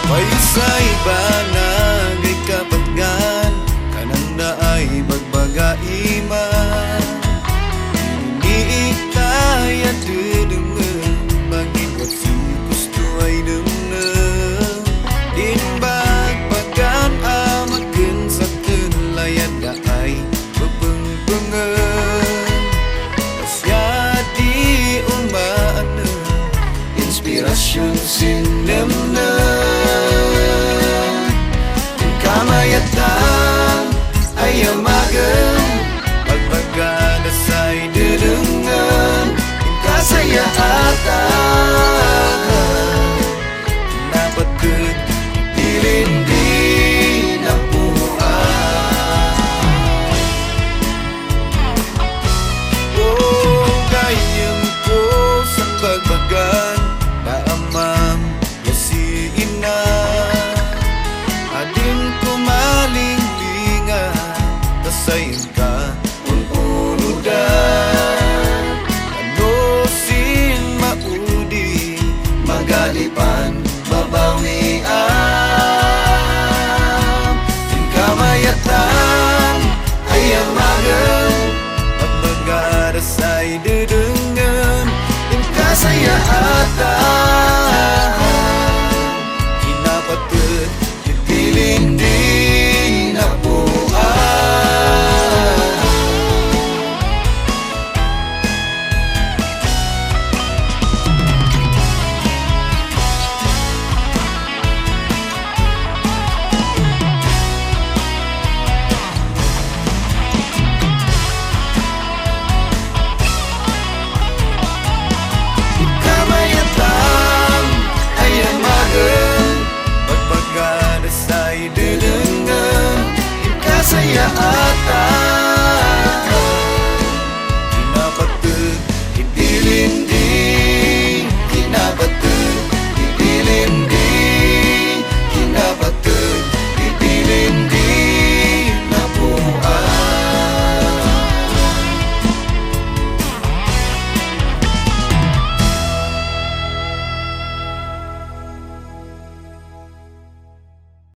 Paisay banagay kapatgan kanang naay magbagai man. Iniikaya dudungan magigot si gusto ay dungan. Dinbagbagan amakin sa tulayan na ay bebengbengan. Pasyadi umaana inspirasyon sinamna. Kamayatan ay amagan pagpagana sa'y dudungan. Kasayatan napatid dilindi na puan. Oh, kayang ko sa pagbagan naamam yasiin na. Adin kumalinglingan tasayin ka unuludan. Anosin maudi magalipan babawian. Kamayatan ay amagan pagbagarasay dudungan. Kasayaan